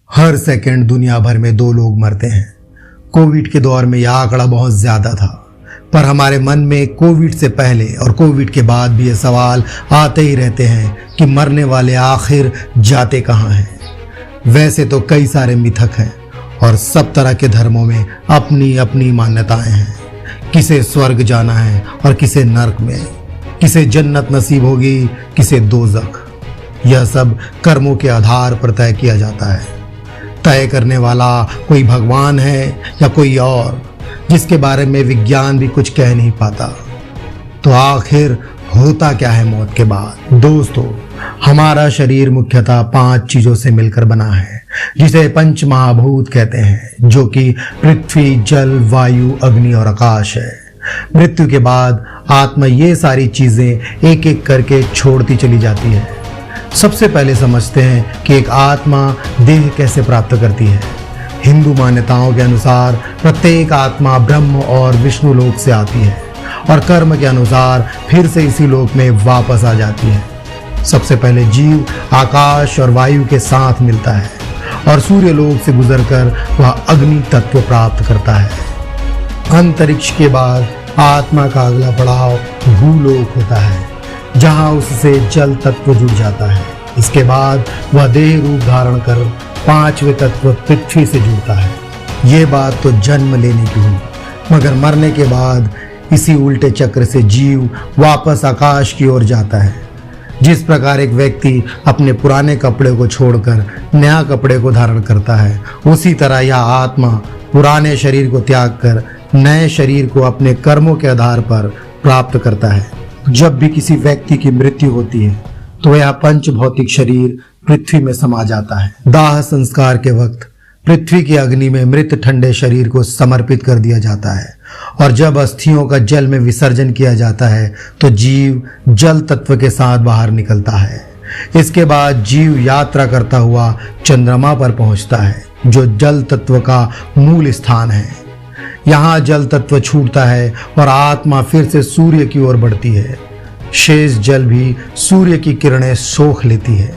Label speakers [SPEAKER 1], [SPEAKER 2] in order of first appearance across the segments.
[SPEAKER 1] हर second दुनिया भर में 2 लोग मरते हैं। कोविड के दौर में यह आंकड़ा बहुत ज्यादा था, पर हमारे मन में कोविड से पहले और कोविड के बाद भी ये सवाल आते ही रहते हैं कि मरने वाले आखिर जाते कहाँ हैं। वैसे तो कई सारे मिथक हैं और सब तरह के धर्मों में अपनी अपनी मान्यताएं हैं। किसे स्वर्ग जाना है और किसे नर्क में, किसे जन्नत नसीब होगी, किसे दोज़ख। यह सब कर्मों के आधार पर तय किया जाता है। तय करने वाला कोई भगवान है या कोई और, जिसके बारे में विज्ञान भी कुछ कह नहीं पाता। तो आखिर होता क्या है मौत के बाद? दोस्तों, हमारा शरीर मुख्यतः 5 चीजों से मिलकर बना है, जिसे पंच महाभूत कहते हैं, जो कि पृथ्वी, जल, वायु, अग्नि और आकाश है। मृत्यु के बाद आत्मा ये सारी चीजें एक एक करके छोड़ती चली जाती है। सबसे पहले समझते हैं कि एक आत्मा देह कैसे प्राप्त करती है। हिंदू मान्यताओं के अनुसार प्रत्येक आत्मा ब्रह्म और विष्णु लोक से आती है और कर्म के अनुसार फिर से इसी लोक में वापस आ जाती है। सबसे पहले जीव आकाश और वायु के साथ मिलता है और सूर्य लोक से गुजरकर वह अग्नि तत्व प्राप्त करता है। अंतरिक्ष के बाद आत्मा का अगला पड़ाव भूलोक होता है, जहां उससे जल तत्व जुड़ जाता है। इसके बाद वह देह रूप धारण कर 5वें तत्व पृथ्वी से जुड़ता है। ये बात तो जन्म लेने की हुई, मगर मरने के बाद इसी उल्टे चक्र से जीव वापस आकाश की ओर जाता है। जिस प्रकार एक व्यक्ति अपने पुराने कपड़े को छोड़कर नया कपड़े को धारण करता है, उसी तरह यह आत्मा पुराने शरीर को त्याग कर नए शरीर को अपने कर्मों के आधार पर प्राप्त करता है। जब भी किसी व्यक्ति की मृत्यु होती है तो यह पंच भौतिक शरीर पृथ्वी में समा जाता है। दाह संस्कार के वक्त पृथ्वी की अग्नि में मृत ठंडे शरीर को समर्पित कर दिया जाता है और जब अस्थियों का जल में विसर्जन किया जाता है तो जीव जल तत्व के साथ बाहर निकलता है। इसके बाद जीव यात्रा करता हुआ चंद्रमा पर पहुंचता है, जो जल तत्व का मूल स्थान है। यहाँ जल तत्व छूटता है और आत्मा फिर से सूर्य की ओर बढ़ती है। शेष जल भी सूर्य की किरणें सोख लेती है।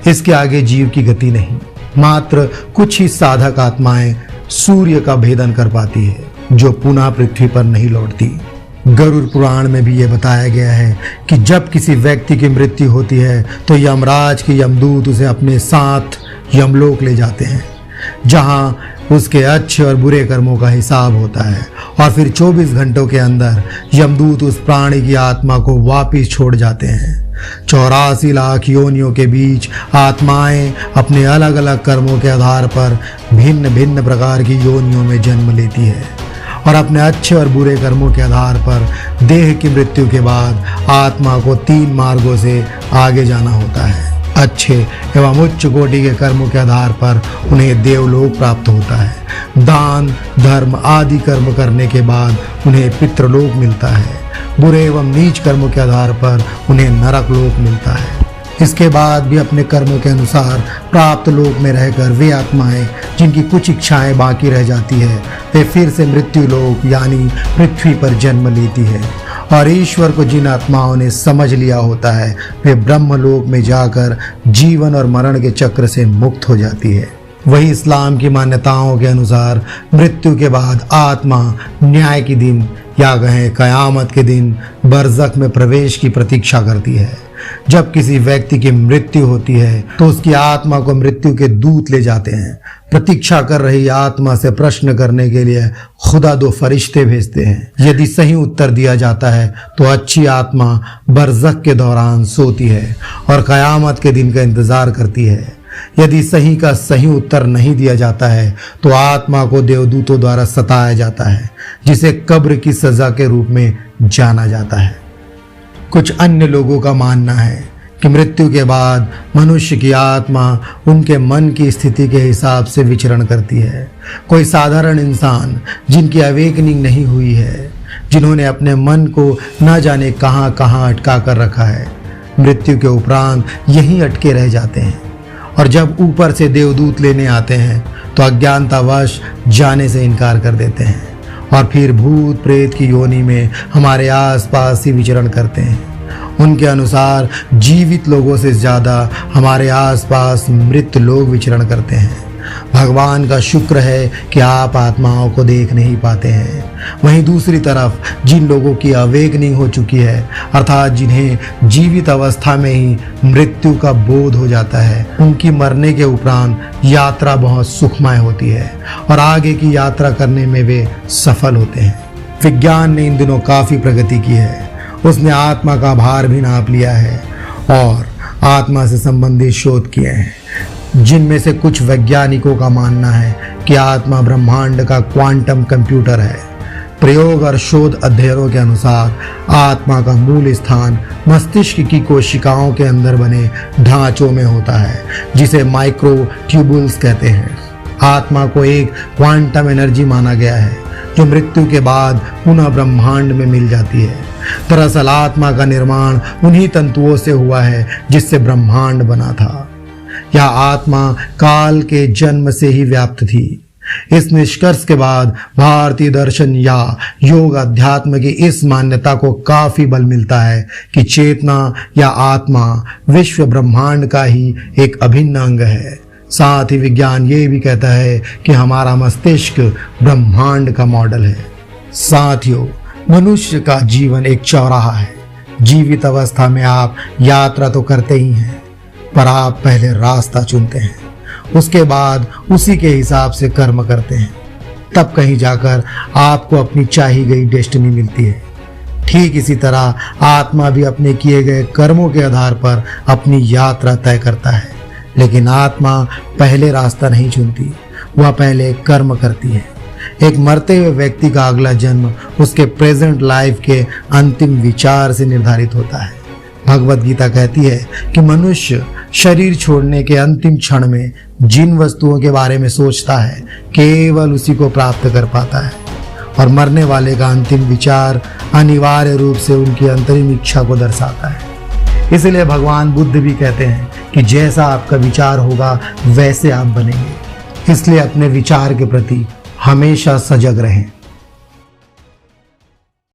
[SPEAKER 1] इसके आगे जीव की गति नहीं, मात्र कुछ ही साधक आत्माएं सूर्य का भेदन कर पाती है, जो पुनः पृथ्वी पर नहीं लौटती। गरुड़ पुराण में भी ये बताया गया है कि जब किसी व्यक्ति की मृत्यु होती है तो यमराज के यमदूत उसे अपने साथ यमलोक ले जाते हैं, जहां उसके अच्छे और बुरे कर्मों का हिसाब होता है और फिर 24 घंटों के अंदर यमदूत उस प्राणी की आत्मा को वापिस छोड़ जाते हैं। 84 लाख योनियों के बीच आत्माएं अपने अलग अलग कर्मों के आधार पर भिन्न भिन्न प्रकार की योनियों में जन्म लेती है और अपने अच्छे और बुरे कर्मों के आधार पर देह की मृत्यु के बाद आत्मा को 3 मार्गों से आगे जाना होता है। अच्छे एवं उच्च कोटि के कर्मों के आधार पर उन्हें देवलोक प्राप्त होता है। दान, धर्म आदि कर्म करने के बाद उन्हें पितृलोक मिलता है। बुरे एवं नीच कर्मों के आधार पर उन्हें नरक लोक मिलता है। इसके बाद भी अपने कर्मों के अनुसार प्राप्त लोक में रहकर वे आत्माएं जिनकी कुछ इच्छाएं बाकी रह जाती है, वे फिर से मृत्यु लोक यानी पृथ्वी पर जन्म लेती है और ईश्वर को जिन आत्माओं ने समझ लिया होता है वे ब्रह्मलोक में जाकर जीवन और मरण के चक्र से मुक्त हो जाती है। वही इस्लाम की मान्यताओं के अनुसार मृत्यु के बाद आत्मा न्याय के दिन या कहें कयामत के दिन बरज़ख में प्रवेश की प्रतीक्षा करती है। जब किसी व्यक्ति की मृत्यु होती है तो उसकी आत्मा को मृत्यु के दूत ले जाते हैं। प्रतीक्षा कर रही आत्मा से प्रश्न करने के लिए खुदा 2 फरिश्ते भेजते हैं। यदि सही उत्तर दिया जाता है तो अच्छी आत्मा बरज़ख के दौरान सोती है और कयामत के दिन का इंतजार करती है। यदि सही का सही उत्तर नहीं दिया जाता है तो आत्मा को देवदूतों द्वारा सताया जाता है, जिसे कब्र की सजा के रूप में जाना जाता है। कुछ अन्य लोगों का मानना है कि मृत्यु के बाद मनुष्य की आत्मा उनके मन की स्थिति के हिसाब से विचरण करती है। कोई साधारण इंसान जिनकी अवेकनिंग नहीं हुई है, जिन्होंने अपने मन को न जाने कहां कहां अटका कर रखा है, मृत्यु के उपरांत यहीं अटके रह जाते हैं और जब ऊपर से देवदूत लेने आते हैं तो अज्ञानतावश जाने से इनकार कर देते हैं और फिर भूत प्रेत की योनि में हमारे आसपास ही विचरण करते हैं उनके अनुसार जीवित लोगों से ज़्यादा हमारे आसपास मृत लोग विचरण करते हैं। भगवान का शुक्र है कि आप आत्माओं को देख नहीं पाते हैं। वहीं दूसरी तरफ जिन लोगों की अवेकनिंग हो चुकी है, अर्थात जिन्हें जीवित अवस्था में ही मृत्यु का बोध हो जाता है, उनकी मरने के उपरांत यात्रा बहुत सुखमय होती है और आगे की यात्रा करने में वे सफल होते हैं। विज्ञान ने इन दिनों काफ़ी प्रगति की है। उसने आत्मा का भार भी नाप लिया है और आत्मा से संबंधित शोध किए हैं, जिनमें से कुछ वैज्ञानिकों का मानना है कि आत्मा ब्रह्मांड का क्वांटम कंप्यूटर है। प्रयोग और शोध अध्ययनों के अनुसार आत्मा का मूल स्थान मस्तिष्क की कोशिकाओं के अंदर बने ढांचों में होता है, जिसे माइक्रो ट्यूबुल्स कहते हैं। आत्मा को एक क्वांटम एनर्जी माना गया है जो मृत्यु के बाद पुनः ब्रह्मांड में मिल जाती है। दरअसल आत्मा का निर्माण उन्हीं तंतुओं से हुआ है जिससे ब्रह्मांड बना था। यह आत्मा काल के जन्म से ही व्याप्त थी। इस निष्कर्ष के बाद भारतीय दर्शन या योग अध्यात्म की इस मान्यता को काफी बल मिलता है कि चेतना या आत्मा विश्व ब्रह्मांड का ही एक अभिन्न अंग है। साथ ही विज्ञान ये भी कहता है कि हमारा मस्तिष्क ब्रह्मांड का मॉडल है। साथियों, मनुष्य का जीवन एक चौराहा है। जीवित अवस्था में आप यात्रा तो करते ही हैं, पर आप पहले रास्ता चुनते हैं, उसके बाद उसी के हिसाब से कर्म करते हैं, तब कहीं जाकर आपको अपनी चाही गई डेस्टिनी मिलती है। ठीक इसी तरह आत्मा भी अपने किए गए कर्मों के आधार पर अपनी यात्रा तय करता है, लेकिन आत्मा पहले रास्ता नहीं चुनती, वह पहले कर्म करती है। एक मरते हुए व्यक्ति का अगला जन्म उसके प्रेजेंट लाइफ के अंतिम विचार से निर्धारित होता है। भगवत गीता कहती है कि मनुष्य शरीर छोड़ने के अंतिम क्षण में जिन वस्तुओं के बारे में सोचता है, केवल उसी को प्राप्त कर पाता है, और मरने वाले का अंतिम विचार अनिवार्य रूप से उनकी अंतरिम इच्छा को दर्शाता है। इसलिए भगवान बुद्ध भी कहते हैं कि जैसा आपका विचार होगा वैसे आप बनेंगे। इसलिए अपने विचार के प्रति हमेशा सजग रहें।